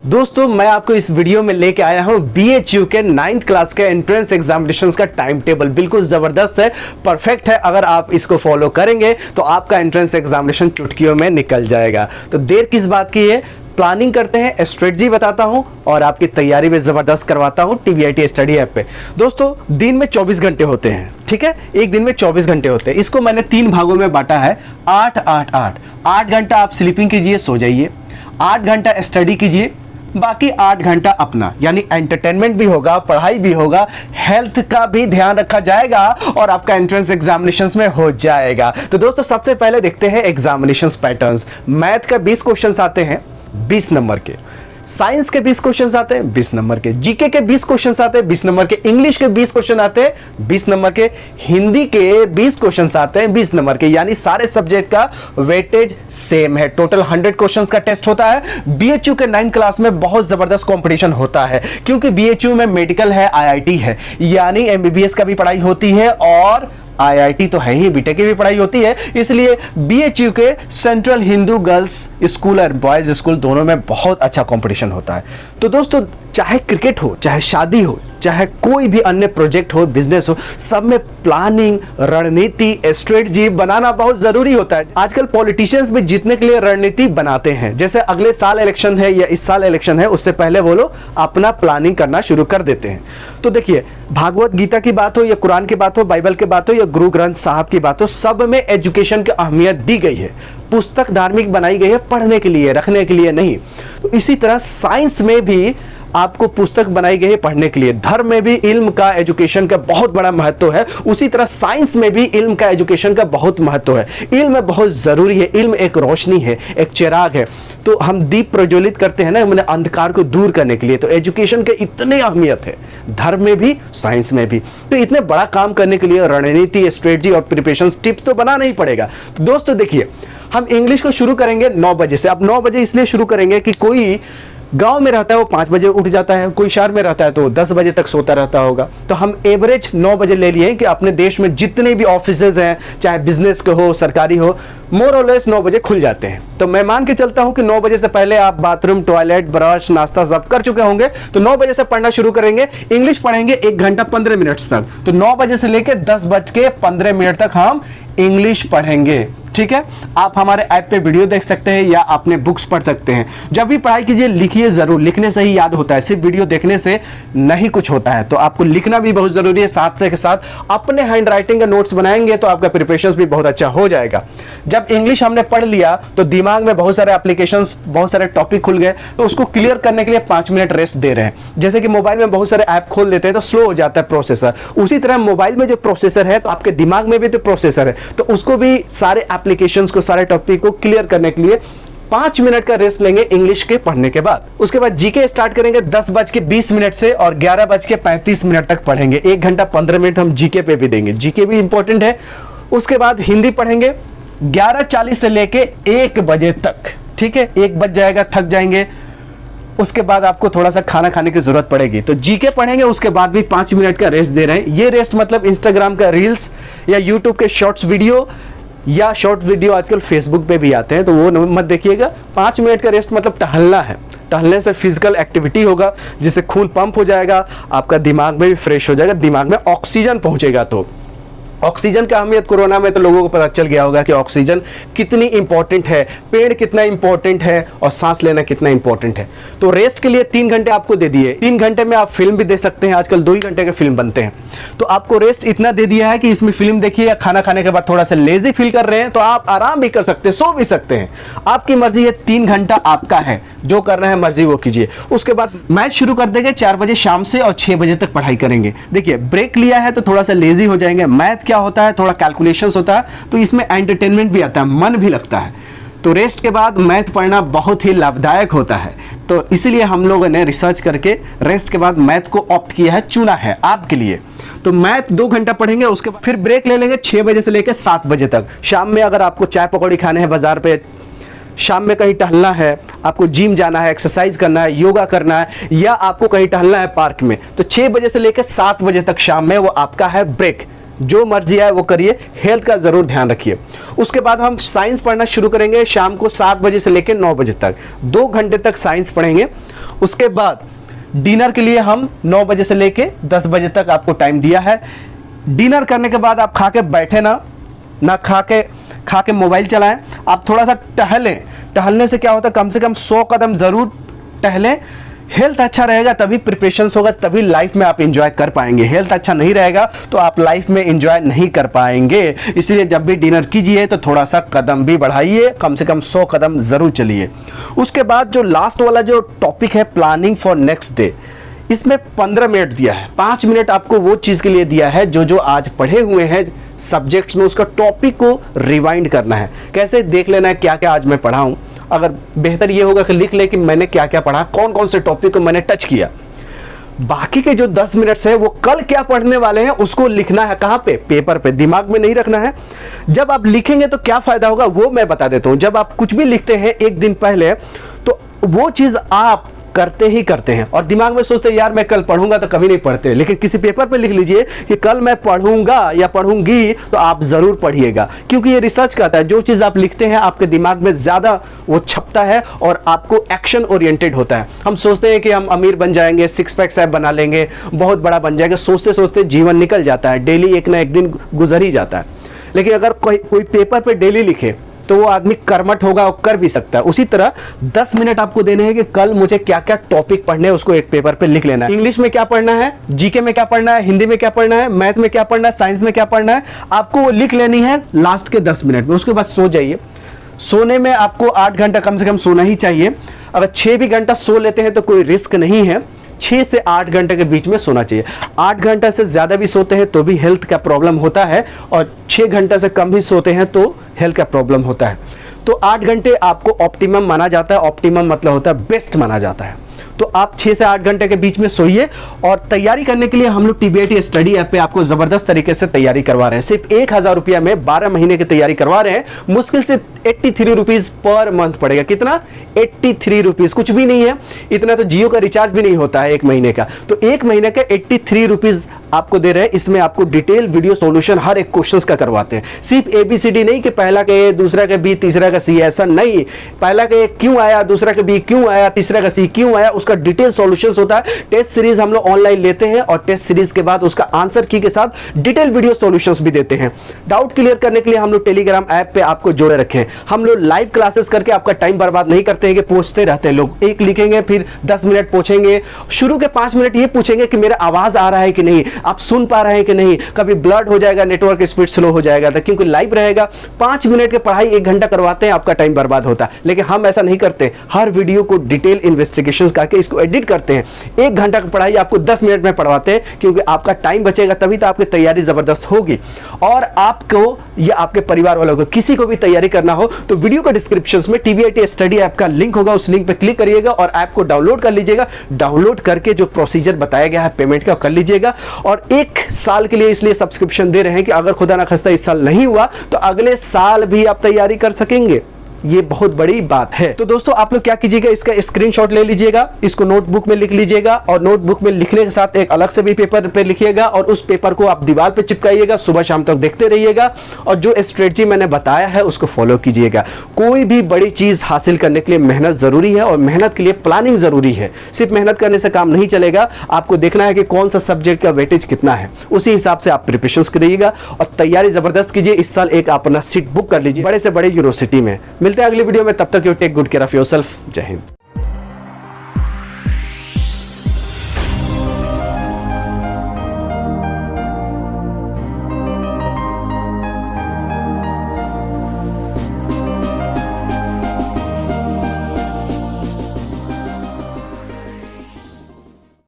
दोस्तों मैं आपको इस वीडियो में लेके आया हूं BHU के 9th क्लास के एंट्रेंस एग्जामिनेशंस का टाइम टेबल। बिल्कुल जबरदस्त है, परफेक्ट है। अगर आप इसको फॉलो करेंगे तो आपका एंट्रेंस एग्जामिनेशन चुटकियों में निकल जाएगा। तो देर किस बात की है, प्लानिंग करते हैं, स्ट्रेटजी बताता हूं और आपकी तैयारी में जबरदस्त करवाता हूं TVIT स्टडी ऐप पे। दोस्तों दिन में 24 घंटे होते हैं, ठीक है, एक दिन में 24 घंटे होते हैं। इसको मैंने 3 भागों में बांटा है, 8 घंटा आप स्लीपिंग कीजिए, सो जाइए, 8 घंटा स्टडी कीजिए, बाकी 8 घंटा अपना यानी एंटरटेनमेंट भी होगा, पढ़ाई भी होगा, हेल्थ का भी ध्यान रखा जाएगा और आपका एंट्रेंस एग्जामिनेशंस में हो जाएगा। तो दोस्तों सबसे पहले देखते हैं एग्जामिनेशंस पैटर्न्स। मैथ का 20 क्वेश्चंस आते हैं 20 नंबर के, साइंस के 20 क्वेश्चंस आते हैं 20 नंबर के, जीके के 20 क्वेश्चंस आते हैं 20 नंबर के, इंग्लिश के 20 क्वेश्चन आते हैं 20 नंबर के, हिंदी के 20 क्वेश्चंस आते हैं 20 नंबर के। यानी सारे सब्जेक्ट का वेटेज सेम है। टोटल 100 क्वेश्चंस का टेस्ट होता है। BHU के 9th क्लास में बहुत जबरदस्त कंपटीशन होता है क्योंकि BHU में मेडिकल है, IIT है, यानी MBBS का भी पढ़ाई होती है और IIT तो है ही, बीटेक की भी पढ़ाई होती है। इसलिए BHU के सेंट्रल हिंदू गर्ल्स स्कूल और बॉयज स्कूल दोनों में बहुत अच्छा कंपटीशन होता है। तो दोस्तों चाहे क्रिकेट हो, चाहे शादी हो, चाहे कोई भी अन्य प्रोजेक्ट हो, बिजनेस हो, सब में प्लानिंग, रणनीति, स्ट्रेटजी बनाना बहुत जरूरी होता है। आजकल पॉलिटिशियंस भी जीतने के लिए रणनीति बनाते हैं। जैसे अगले साल इलेक्शन है या इस साल इलेक्शन है, उससे पहले वो लोग अपना प्लानिंग करना शुरू कर देते हैं। तो देखिए, भागवत गीता की बात हो या कुरान की बात हो, बाइबल की बात हो या गुरु ग्रंथ साहब की बात हो, सब में एजुकेशन की अहमियत दी गई है। पुस्तक धार्मिक बनाई गई है, पढ़ने के लिए, रखने के लिए नहीं। तो इसी तरह साइंस में भी आपको पुस्तक बनाई गई है पढ़ने के लिए। धर्म में भी इल्म का, एजुकेशन का बहुत बड़ा महत्व है। उसी तरह साइंस में भी इल्म का, एजुकेशन का बहुत महत्व है। इल्म बहुत जरूरी है। इल्म एक रोशनी है, एक चिराग है। तो हम दीप प्रज्वलित करते हैं ना, मैंने अंधकार को दूर करने के लिए। तो एजुकेशन के इतनी अहमियत है, धर्म में भी, साइंस में भी। तो इतने बड़ा काम करने के लिए रणनीति, स्ट्रेटजी और प्रिपरेशन टिप्स तो बनाना ही पड़ेगा। तो दोस्तों देखिए, हम इंग्लिश को शुरू करेंगे 9 बजे से। अब 9 बजे इसलिए शुरू करेंगे कि कोई गांव में रहता है वो 5 बजे उठ जाता है, कोई शहर में रहता है तो 10 बजे तक सोता रहता होगा। तो हम एवरेज 9 बजे ले लिए कि अपने देश में जितने भी ऑफिसेज हैं, चाहे बिजनेस के हो, सरकारी हो, मोर और लेस 9 बजे खुल जाते हैं। तो मैं मान के चलता हूं कि 9 बजे से पहले आप बाथरूम, टॉयलेट, ब्रश, नाश्ता सब कर चुके होंगे। तो 9 बजे से पढ़ना शुरू करेंगे। इंग्लिश पढ़ेंगे 1 घंटा 15 मिनट तक। तो 9 बजे से लेकर 10:15 तक हम इंग्लिश पढ़ेंगे, ठीक है। आप हमारे ऐप पे वीडियो देख सकते हैं या अपने बुक्स पढ़ सकते हैं। जब भी पढ़ाई कीजिए लिखिए जरूर, लिखने से ही याद होता है, सिर्फ वीडियो देखने से नहीं कुछ होता है। तो आपको लिखना भी बहुत जरूरी है। साथ से के साथ अपने हैंड राइटिंग के नोट्स बनाएंगे तो आपका प्रिपरेशन भी बहुत अच्छा हो जाएगा। जब इंग्लिश हमने पढ़ लिया तो दिमाग में बहुत सारे एप्लीकेशंस, बहुत सारे टॉपिक खुल गए, तो उसको क्लियर करने के लिए 5 मिनट रेस्ट दे रहे हैं। जैसे कि मोबाइल में बहुत सारे ऐप खोल देते हैं तो स्लो हो जाता है प्रोसेसर, उसी तरह मोबाइल में जो प्रोसेसर है तो आपके दिमाग में भी तो प्रोसेसर है, तो उसको भी सारे एप्लीकेशंस को, सारे टॉपिक को क्लियर करने के लिए 5 मिनट का रेस्ट लेंगे इंग्लिश के पढ़ने के बाद। उसके बाद जीके स्टार्ट करेंगे 10:20 से और 11:35 तक पढ़ेंगे। 1 घंटा 15 मिनट हम जीके पे भी देंगे, जीके भी इंपॉर्टेंट है। उसके बाद हिंदी पढ़ेंगे 11:40 से लेके 1 बजे तक, ठीक है। 1 बज जाएगा, थक जाएंगे। उसके बाद आपको थोड़ा सा खाना खाने की जरूरत पड़ेगी तो जीके पढ़ेंगे। उसके बाद भी 5 मिनट का रेस्ट दे रहे हैं। ये रेस्ट मतलब इंस्टाग्राम का रील्स या यूट्यूब के शॉर्ट्स वीडियो या शॉर्ट वीडियो आजकल फेसबुक पे भी आते हैं तो वो मत देखिएगा। 5 मिनट का रेस्ट मतलब टहलना है। टहलने से फिजिकल एक्टिविटी होगा जिससे खून पंप हो जाएगा, आपका दिमाग में भी फ्रेश हो जाएगा, दिमाग में ऑक्सीजन पहुंचेगा। तो ऑक्सीजन का अहमियत कोरोना में तो लोगों को पता चल गया होगा कि ऑक्सीजन कितनी इंपॉर्टेंट है, पेड़ कितना इंपॉर्टेंट है और सांस लेना कितना इंपॉर्टेंट है। तो रेस्ट के लिए 3 घंटे आपको दे दिए। 3 घंटे में आप फिल्म भी देख सकते हैं, आजकल 2 ही घंटे के फिल्म बनते हैं। तो आपको रेस्ट इतना दे दिया है कि इसमें फिल्म देखिए या खाना खाने के बाद थोड़ा सा लेजी फील कर रहे हैं तो आप आराम भी कर सकते हैं, सो भी सकते हैं, आपकी मर्जी है। 3 घंटा आपका है, जो करना है मर्जी वो कीजिए। उसके बाद मैच शुरू कर देंगे 4 बजे शाम से और 6 बजे तक पढ़ाई करेंगे। देखिए ब्रेक लिया है तो थोड़ा सा लेजी हो जाएंगे। मैथ क्या होता है, थोड़ा कैलकुलेशंस होता है, तो इसमें एंटरटेनमेंट भी आता है, मन भी लगता है। तो रेस्ट के बाद मैथ पढ़ना बहुत ही लाभदायक होता है। तो इसलिए हम लोगों ने रिसर्च करके रेस्ट के बाद मैथ को ऑप्ट किया है, चुना है आपके लिए। तो मैथ 2 घंटा पढ़ेंगे, उसके बाद फिर ब्रेक ले लेंगे 6 बजे से लेकर 7 बजे तक। शाम में अगर आपको चाय पकौड़ी खाने हैं बाजार पे, शाम में कहीं टहलना है, आपको जिम जाना है, एक्सरसाइज करना है, योगा करना है, या आपको कहीं टहलना है पार्क में, तो 6 बजे से लेकर 7 बजे तक शाम में वो आपका है ब्रेक। जो मर्जी आए वो करिए, हेल्थ का ज़रूर ध्यान रखिए। उसके बाद हम साइंस पढ़ना शुरू करेंगे शाम को 7 बजे से लेकर 9 बजे तक, 2 घंटे तक साइंस पढ़ेंगे। उसके बाद डिनर के लिए हम 9 बजे से लेकर 10 बजे तक आपको टाइम दिया है। डिनर करने के बाद आप खा के बैठे ना खा के मोबाइल चलाएं, आप थोड़ा सा टहलें। टहलने से क्या होता है, कम से कम 100 कदम ज़रूर टहलें। हेल्थ अच्छा रहेगा तभी प्रिपरेशंस होगा, तभी लाइफ में आप एंजॉय कर पाएंगे। हेल्थ अच्छा नहीं रहेगा तो आप लाइफ में एंजॉय नहीं कर पाएंगे। इसलिए जब भी डिनर कीजिए तो थोड़ा सा कदम भी बढ़ाइए, कम से कम 100 कदम ज़रूर चलिए। उसके बाद जो लास्ट वाला जो टॉपिक है प्लानिंग फॉर नेक्स्ट डे, इसमें 15 मिनट दिया है। 5 मिनट आपको वो चीज़ के लिए दिया है जो आज पढ़े हुए हैं सब्जेक्ट्स में, उसका टॉपिक को रिवाइंड करना है। कैसे देख लेना है क्या क्या आज मैं पढ़ा हूँ। अगर बेहतर ये होगा कि लिख ले कि मैंने क्या क्या पढ़ा, कौन कौन से टॉपिक को मैंने टच किया। बाकी के जो 10 मिनट्स है वो कल क्या पढ़ने वाले हैं उसको लिखना है। कहाँ पे? पेपर पे, दिमाग में नहीं रखना है। जब आप लिखेंगे तो क्या फायदा होगा वो मैं बता देता हूँ। जब आप कुछ भी लिखते हैं एक दिन पहले तो वो चीज़ आप करते हैं और दिमाग में सोचते हैं यार मैं कल पढ़ूंगा, तो कभी नहीं पढ़ते। लेकिन किसी पेपर पे लिख लीजिए कि कल मैं पढ़ूंगा या पढ़ूंगी, तो आप ज़रूर पढ़िएगा। क्योंकि ये रिसर्च करता है जो चीज़ आप लिखते हैं आपके दिमाग में ज़्यादा वो छपता है और आपको एक्शन ओरिएंटेड होता है। हम सोचते हैं कि हम अमीर बन जाएंगे, 6 पैक ऐप बना लेंगे, बहुत बड़ा बन जाएगा, सोचते सोचते जीवन निकल जाता है, डेली एक ना एक दिन गुजर ही जाता है। लेकिन अगर कोई पेपर पे डेली लिखे तो वो आदमी कर्मठ होगा और कर भी सकता है। उसी तरह 10 मिनट आपको देने हैं कि कल मुझे क्या क्या टॉपिक पढ़ने हैं, उसको एक पेपर पे लिख लेना है। इंग्लिश में क्या पढ़ना है, जीके में क्या पढ़ना है, हिंदी में क्या पढ़ना है, मैथ में क्या पढ़ना है, साइंस में क्या पढ़ना है, आपको वो लिख लेनी है लास्ट के 10 मिनट में। उसके बाद सो जाइए। सोने में आपको 8 घंटा कम से कम सोना ही चाहिए। अगर 6 भी घंटा सो लेते हैं तो कोई रिस्क नहीं है। 6 से 8 घंटे के बीच में सोना चाहिए। 8 घंटा से ज़्यादा भी सोते हैं तो भी हेल्थ का प्रॉब्लम होता है, और 6 घंटा से कम भी सोते हैं तो हेल्थ का प्रॉब्लम होता है। तो 8 घंटे आपको ऑप्टिमम माना जाता है। ऑप्टिमम मतलब होता है बेस्ट माना जाता है। तो आप 6 से 8 घंटे के बीच में सोइए। और तैयारी करने के लिए हम लोग TBIT स्टडी ऐप पे आपको ज़बरदस्त तरीके से तैयारी करवा रहे हैं। सिर्फ 1000 रुपया में 12 महीने की तैयारी करवा रहे हैं। मुश्किल से 83 रुपीज़ पर मंथ पड़ेगा। कितना? 83 रुपीज़, कुछ भी नहीं है। इतना तो जियो का रिचार्ज भी नहीं होता है 1 महीने का। तो 1 महीने का 83 रुपीज़ आपको दे रहे हैं। इसमें आपको डिटेल वीडियो सॉल्यूशन हर एक क्वेश्चन का करवाते हैं। सिर्फ ABCD नहीं कि पहला का A, दूसरा का B, तीसरा का C, ऐसा नहीं। पहला का A क्यों आया, दूसरा का B क्यों आया, तीसरा का C क्यों आया, उसका डिटेल सॉल्यूशंस होता है। टेस्ट सीरीज हम लोग ऑनलाइन लेते हैं और टेस्ट सीरीज के बाद उसका आंसर की के साथ डिटेल वीडियो सॉल्यूशंस भी देते हैं। डाउट क्लियर करने के लिए हम लोग टेलीग्राम ऐप पे आपको जोड़े रखे हैं। हम लोग लाइव क्लासेस करके आपका टाइम बर्बाद नहीं करते हैं कि पूछते रहते हैं लोग। एक लिखेंगे फिर 10 मिनट पूछेंगे। शुरू के 5 मिनट ये पूछेंगे कि मेरा आवाज आ रहा है कि नहीं, आप सुन पा रहे हैं कि नहीं, कभी ब्लड हो जाएगा, नेटवर्क स्पीड स्लो हो जाएगा। तो क्योंकि लाइव रहेगा 5 मिनट की पढ़ाई 1 घंटा करवाते हैं, आपका टाइम बर्बाद होता है। लेकिन हम ऐसा नहीं करते। हर वीडियो को डिटेल इन्वेस्टिगेशन करके इसको एडिट करते हैं। 1 घंटा की पढ़ाई आपको 10 मिनट में पढ़वाते हैं, क्योंकि आपका टाइम बचेगा, तभी तो आपकी तैयारी जबरदस्त होगी। और आपको या आपके परिवार वालों को किसी को भी तैयारी करना हो तो वीडियो के डिस्क्रिप्शन में TBIT स्टडी ऐप का लिंक होगा, उस लिंक पे क्लिक करिएगा और ऐप को डाउनलोड कर लीजिएगा। डाउनलोड करके जो प्रोसीजर बताया गया है पेमेंट का कर लीजिएगा। और 1 साल के लिए इसलिए सब्सक्रिप्शन दे रहे हैं कि अगर खुदा ना खास्ता इस साल नहीं हुआ तो अगले साल भी आप तैयारी कर सकेंगे। ये बहुत बड़ी बात है। तो दोस्तों आप लोग क्या कीजिएगा, इसका स्क्रीनशॉट ले लीजिएगा, इसको नोटबुक में लिख लीजिएगा और नोटबुक में लिखने के साथ एक अलग से भी पेपर पे लिखिएगा और उस पेपर को आप दीवार पे चिपकाइएगा। सुबह शाम तक देखते रहिएगा और जो स्ट्रेटजी मैंने बताया है उसको फॉलो कीजिएगा। कोई भी बड़ी चीज हासिल करने के लिए मेहनत जरूरी है और मेहनत के लिए प्लानिंग जरूरी है। सिर्फ मेहनत करने से काम नहीं चलेगा, आपको देखना है कि कौन सा सब्जेक्ट का वेटेज कितना है, उसी हिसाब से आप प्रिपरेशन करिएगा और तैयारी जबरदस्त कीजिए। इस साल एक अपना सीट बुक कर लीजिए बड़े से बड़े यूनिवर्सिटी में। मिलते हैं अगली वीडियो में, तब तक you take good care of yourself. जय हिंद।